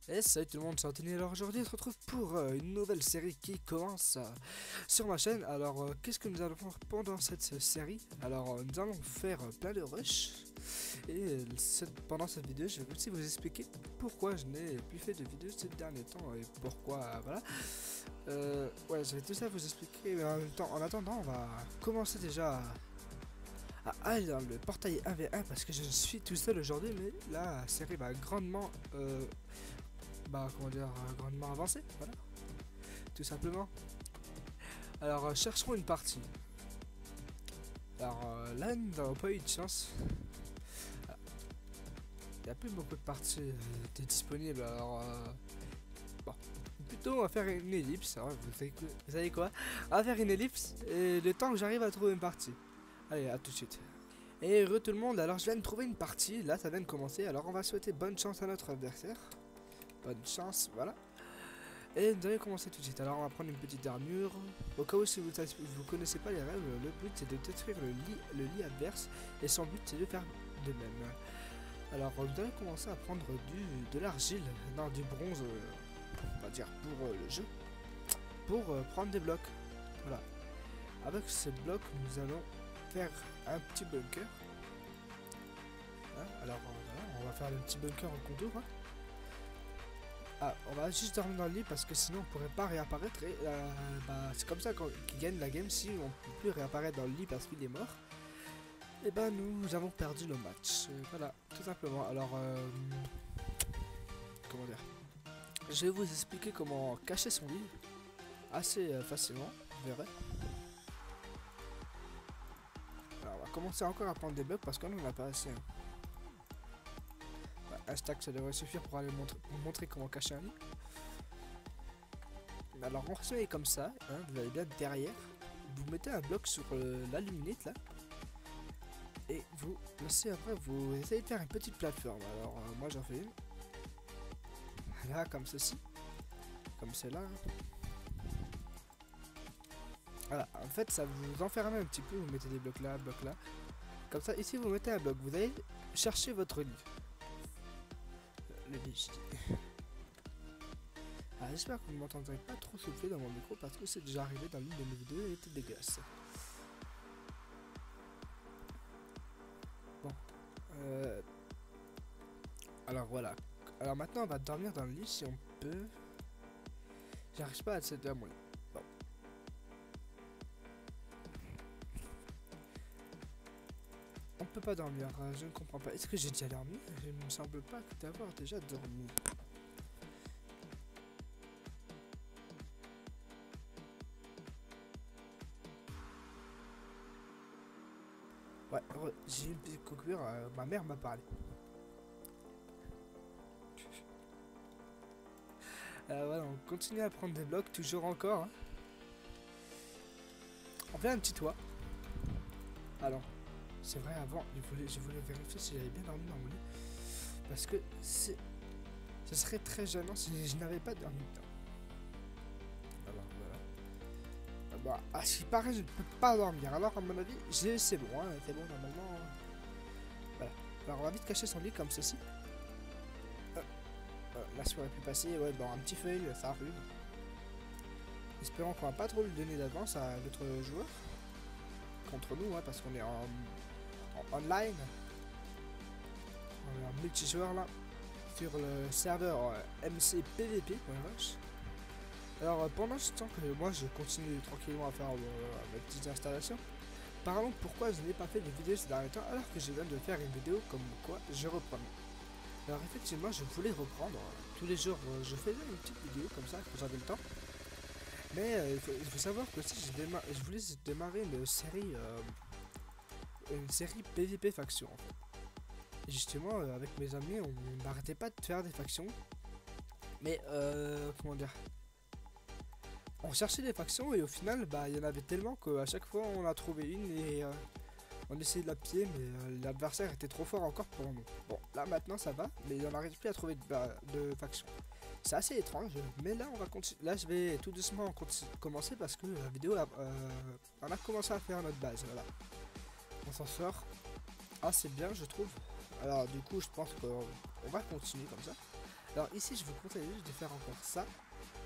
Et salut tout le monde, c'est Anthony. Alors aujourd'hui on se retrouve pour une nouvelle série qui commence sur ma chaîne. Alors qu'est-ce que nous allons faire pendant cette série? Alors nous allons faire plein de rush. Et pendant cette vidéo je vais aussi vous expliquer pourquoi je n'ai plus fait de vidéos ces derniers temps. Et pourquoi, voilà. Ouais, je vais tout ça vous expliquer. Mais en même temps, en attendant, on va commencer déjà à aller dans le portail 1v1 parce que je suis tout seul aujourd'hui. Mais la série va grandement comment dire, grandement avancé, voilà, tout simplement. Alors, chercherons une partie. Alors, là, nous n'avons pas eu de chance. Il n'y a plus beaucoup de parties disponibles, alors, bon. Plutôt, on va faire une ellipse, hein, vous savez quoi? On va faire une ellipse, et le temps que j'arrive à trouver une partie. Allez, à tout de suite. Et heureux tout le monde, alors je viens de trouver une partie, là ça vient de commencer, alors on va souhaiter bonne chance à notre adversaire. Bonne chance, voilà. Et nous allons commencer tout de suite. Alors on va prendre une petite armure. Au cas où si vous connaissez pas les règles, le but c'est de détruire le lit adverse. Et son but c'est de faire de même. Alors vous allez commencer à prendre de l'argile, non du bronze, on va dire pour le jeu. Pour prendre des blocs. Voilà. Avec ces blocs nous allons faire un petit bunker. Hein, alors voilà, on va faire le petit bunker en contour. Hein. Ah, on va juste dormir dans le lit parce que sinon on pourrait pas réapparaître et c'est comme ça qu'il gagne la game. Si on peut plus réapparaître dans le lit parce qu'il est mort, et nous avons perdu le match. Voilà, tout simplement. Alors comment dire, je vais vous expliquer comment cacher son lit assez facilement, vous verrez. Alors on va commencer encore à prendre des bugs parce qu'on en a pas assez. Un stack ça devrait suffire pour aller montrer comment cacher un lit. Alors on fait comme ça, hein, vous allez bien derrière, vous mettez un bloc sur la luminette là, et vous laissez après, vous essayez de faire une petite plateforme. Alors moi j'en fais une, là comme ceci, comme celle-là. Voilà, en fait ça vous enferme un petit peu, vous mettez des blocs là, comme ça. Ici vous mettez un bloc, vous allez chercher votre lit. Le lit, je dis. Ah, j'espère que vous ne m'entendrez pas trop souffler dans mon micro parce que c'est déjà arrivé dans l'une de mes vidéos et il était dégueulasse. Bon. Alors voilà. Alors maintenant on va dormir dans le lit si on peut. J'arrive pas à accéder à mon lit. Bon. On peut pas dormir, je ne comprends pas. Est-ce que j'ai déjà dormi? Il ne me semble pas d'avoir déjà dormi. Ouais, j'ai une petite coupure, ma mère m'a parlé. Voilà, on continue à prendre des blocs, toujours encore. Hein. On fait un petit toit. Alors, c'est vrai, avant, je voulais vérifier si j'avais bien dormi dans mon lit. Parce que ce serait très gênant si je n'avais pas dormi dedans. Alors, voilà. À ce qui paraît, je ne peux pas dormir. Alors, à mon avis, c'est bon, hein, c'est bon, normalement. Voilà. Alors, on va vite cacher son lit comme ceci. Là, si on aurait pu passer, ouais, bon, un petit feuille, ça arrive. Espérons qu'on va pas trop lui donner d'avance à l'autre joueur. Contre nous, hein, parce qu'on est en online. On est en multijoueur là. Sur le serveur MCPVP. Alors pendant ce temps que moi je continue tranquillement à faire ma petite installation, parlons pourquoi je n'ai pas fait de vidéo ces derniers temps alors que je viens de faire une vidéo comme quoi je reprends. Alors effectivement je voulais reprendre, tous les jours je faisais une petite vidéo comme ça quand j'avais le temps. Mais il faut savoir que si je voulais démarrer une série PVP faction en fait. Et justement avec mes amis on n'arrêtait pas de faire des factions. Mais comment dire, on cherchait des factions et au final il y en avait tellement qu'à chaque fois on a trouvé une et on essayait de la piller, mais l'adversaire était trop fort encore pour nous. Bon là maintenant ça va, mais on n'arrive plus à trouver de factions. C'est assez étrange, mais là on va continuer. Là je vais tout doucement commencer parce que la vidéo on a commencé à faire notre base. Voilà, on s'en sort assez bien je trouve. Alors du coup je pense qu'on va continuer comme ça. Alors ici, je vous conseille juste de faire encore ça.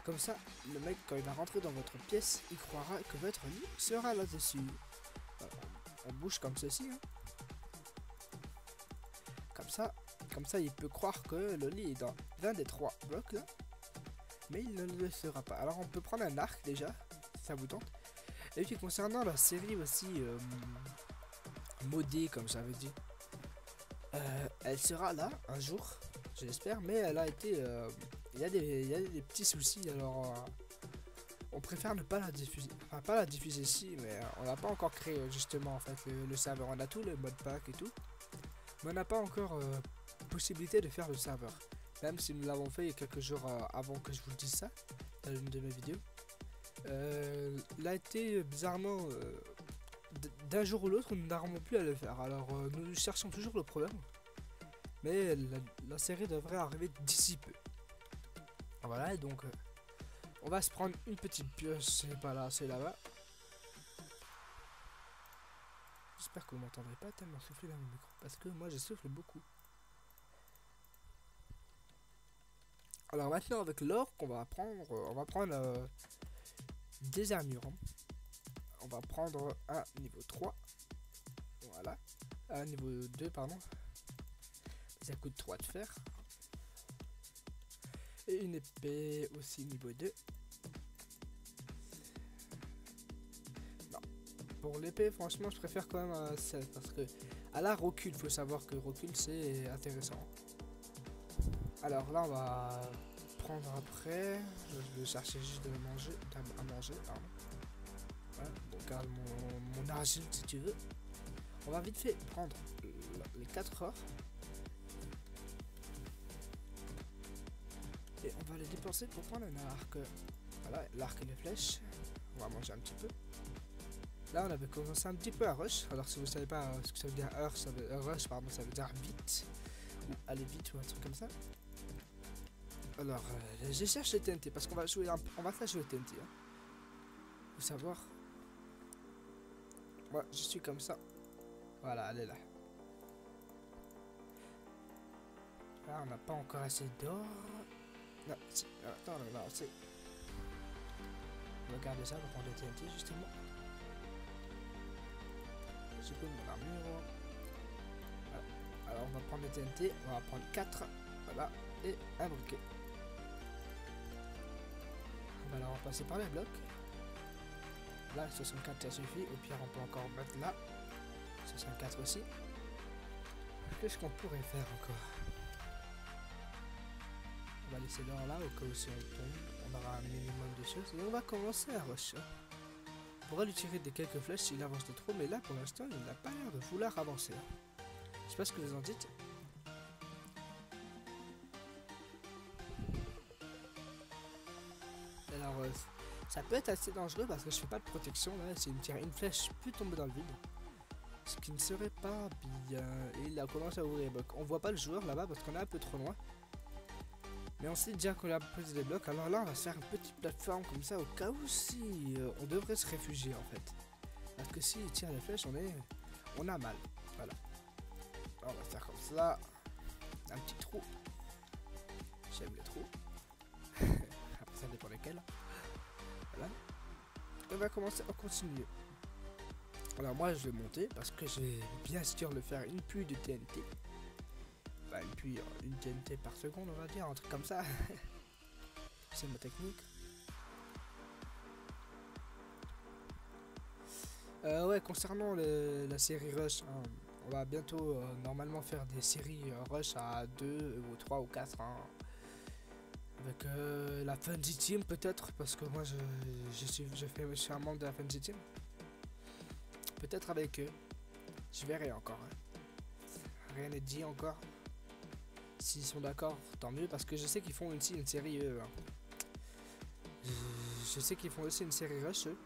Comme ça, le mec, quand il va rentrer dans votre pièce, il croira que votre lit sera là-dessus. Voilà, on bouge comme ceci. Hein. Comme ça, il peut croire que le lit est dans l'un des 3 blocs là. Mais il ne le sera pas. Alors on peut prendre un arc déjà, si ça vous tente. Et puis concernant la série aussi modée, comme j'avais dit, elle sera là un jour, je l'espère, mais elle a été... il y a des petits soucis, alors on préfère ne pas la diffuser. Enfin, pas la diffuser ici, mais on n'a pas encore créé justement en fait le serveur. On a tout le mode pack et tout, mais on n'a pas encore possibilité de faire le serveur. Même si nous l'avons fait il y a quelques jours avant que je vous dise ça, dans une de mes vidéos. Il a été bizarrement d'un jour ou l'autre, nous n'arrivons plus à le faire. Alors nous cherchons toujours le problème, mais la série devrait arriver d'ici peu. Voilà, et donc on va se prendre une petite pioche, c'est pas là, c'est là-bas. J'espère que vous m'entendrez pas tellement souffler dans le micro, parce que moi je souffle beaucoup. Alors maintenant avec l'or qu'on va prendre, on va prendre des armures. Hein. On va prendre un niveau 3. Voilà. Un niveau 2, pardon. Ça coûte 3 de fer. Et une épée aussi niveau 2. Non. Pour l'épée, franchement, je préfère quand même un 7. Parce que à la recul, faut savoir que recul, c'est intéressant. Alors là, on va prendre après. Je vais chercher juste de manger, à manger. Pardon. Voilà, donc garde mon argile si tu veux. On va vite fait prendre les 4 or. Et on va les dépenser pour prendre un arc. Voilà, l'arc et les flèches. On va manger un petit peu. Là, on avait commencé un petit peu à rush. Alors, si vous savez pas ce que ça veut dire rush, pardon, ça veut dire vite. Ou aller vite ou un truc comme ça. Alors, je cherche les TNT parce qu'on va jouer on va faire jouer TNT. Hein. Faut savoir. Moi, je suis comme ça. Voilà, elle est là. Là, on n'a pas encore assez d'or. Non, si. Attends, là, c'est. On va garder ça pour prendre le TNT, justement. J'ai pas mon armure. Voilà. Alors, on va prendre le TNT. On va prendre 4. Voilà. Et un briquet. On va la repasser par les blocs. Là, 64, ça suffit. Au pire, on peut encore mettre là. 64 aussi. Qu'est-ce qu'on pourrait faire encore? On va laisser l'or là, au cas où si on tombe, on aura un minimum de choses. Et on va commencer à rush. On pourra lui tirer des quelques flèches s'il avance de trop, mais là, pour l'instant, il n'a pas l'air de vouloir avancer. Je sais pas ce que vous en dites. Alors, ça peut être assez dangereux parce que je fais pas de protection là. S'il me tire une flèche, je peux tomber dans le vide. Ce qui ne serait pas bien. Et il a commencé à ouvrir les blocs. On voit pas le joueur là-bas parce qu'on est un peu trop loin. Mais on sait déjà qu'on a posé des blocs. Alors là, on va se faire une petite plateforme comme ça au cas où si on devrait se réfugier en fait. Parce que s'il tire les flèches, on a mal. Voilà. Alors, on va faire comme ça. Un petit trou. J'aime les trous. Après, ça dépend lesquels. Voilà. On va commencer à continuer. Alors moi je vais monter parce que je vais bien sûr le faire une pluie de TNT. Bah une TNT par seconde on va dire, un truc comme ça. C'est ma technique. Ouais, concernant la série Rush, hein, on va bientôt normalement faire des séries Rush à 2 ou 3 ou 4. Hein, avec la Fancy Team peut-être, parce que moi je suis un membre de la Fancy Team. Peut-être avec eux. Je verrai encore. Hein. Rien n'est dit encore. S'ils sont d'accord, tant mieux, parce que je sais qu'ils font aussi une série hein. Je sais qu'ils font aussi une série Rush eux.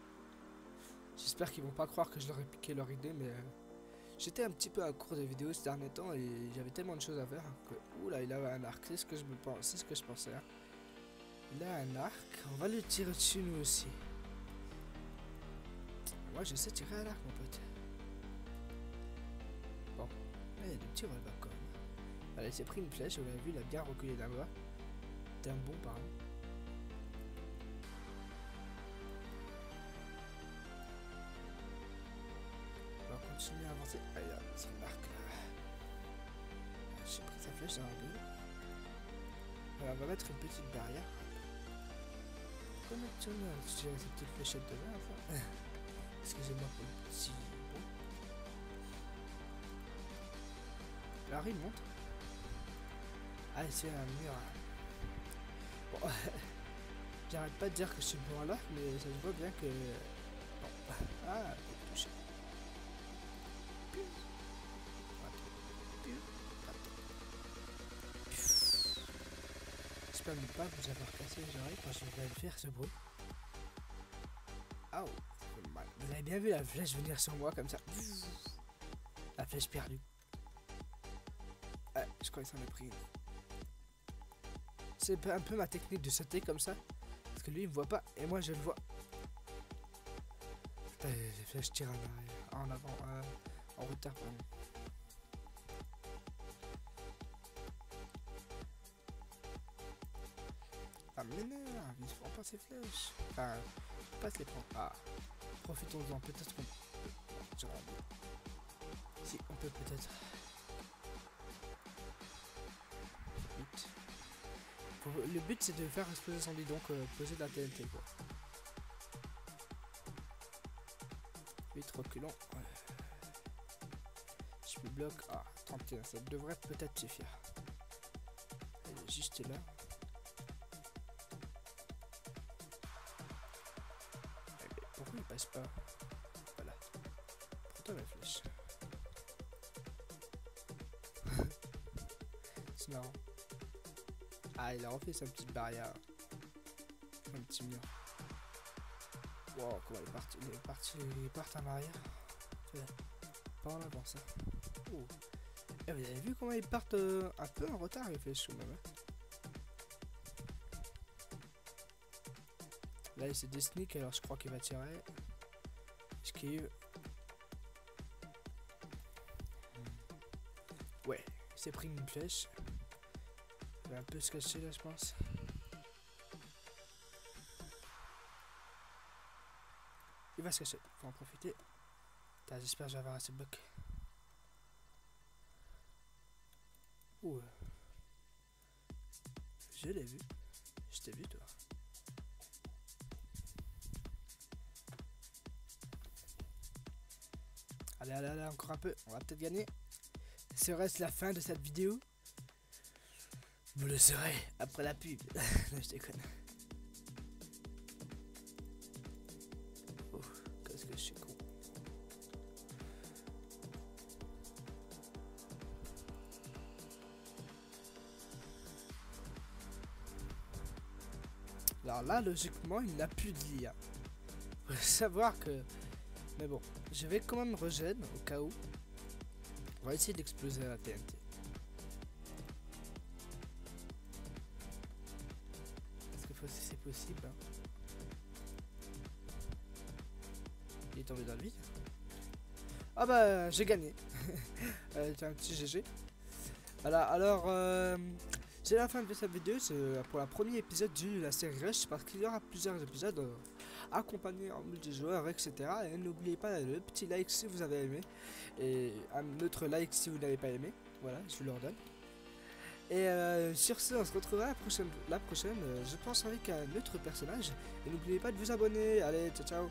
J'espère qu'ils vont pas croire que je leur ai piqué leur idée, mais j'étais un petit peu à court de vidéos ces derniers temps et j'avais tellement de choses à faire que oula, il avait un arc, c'est ce que je pensais. Hein. Il a un arc, on va le tirer dessus nous aussi. Moi je sais tirer à l'arc mon pote. Bon, là il y a des petits revolvers quand même. Allez, c'est pris une flèche, vous l'avez vu, il a bien reculé là-bas. c'était un bon par exemple. On va continuer à avancer. Allez là, c'est une marque là. J'ai pris sa flèche dans la gueule. Voilà, on va mettre une petite barrière. Comment tu as tiré cette petite fléchette de là enfin. Excusez-moi pour le petit bon. La rue monte. Ah, c'est un mur. Bon, j'arrête pas de dire que je suis bon là, mais ça se voit bien que. Bon. Ah, touché. J'espère ne pas vous avoir cassé les oreilles quand je vais faire ce bruit. Ah, oh, ça fait mal. Vous avez bien vu la flèche venir sur moi comme ça. La flèche perdue. Ah, je crois que ça m'a pris. C'est un peu ma technique de sauter comme ça. Parce que lui il me voit pas et moi je le vois. Putain, les flèches tirent en avant, en retard pardon. Ah m'énerve, il se prend pas ses flèches. Enfin, pas se les prendre. Ah, profitons-en, peut-être qu'on peut. Si, on peut peut-être. Le but c'est de faire exploser son lit, donc poser de la TNT quoi. Vite reculons. Je me bloque. Ah, 31, ça devrait peut-être suffire. Elle est juste là. Pourquoi il passe pas? Voilà. Prends-toi la flèche. C'est marrant. Ah, il a refait sa petite barrière. Un petit mur. Wow, comment il est parti? Il part en arrière. Pas en avant ça. Oh. Et vous avez vu comment ils partent un peu en retard les flèches quand même. Hein. Là il s'est des sneaks alors je crois qu'il va tirer. Esquive. Ouais, il s'est pris une flèche. Il va un peu se cacher là je pense. Il va se cacher, faut en profiter. J'espère que je vais avoir assez de blocs. Ouh. Je l'ai vu. Je t'ai vu toi. Allez, allez, allez, encore un peu. On va peut-être gagner. Serait-ce la fin de cette vidéo? Vous le saurez après la pub. Non, je déconne. Oh, qu'est-ce que je suis con. Alors là, logiquement, il n'a plus de l'IA. Faut savoir que... Mais bon, je vais quand même regen au cas où. On va essayer d'exploser la TNT. Est-ce que c'est possible hein? Il est tombé dans le vide. Ah bah, j'ai gagné. C'est un petit GG. Voilà, alors... c'est la fin de cette vidéo, c'est pour le premier épisode de la série Rush, parce qu'il y aura plusieurs épisodes accompagnés en multijoueur, etc. Et n'oubliez pas le petit like si vous avez aimé, et un autre like si vous n'avez pas aimé, voilà, je vous le redonne. Et sur ce, on se retrouvera la prochaine je pense avec un autre personnage, et n'oubliez pas de vous abonner, allez, ciao ciao.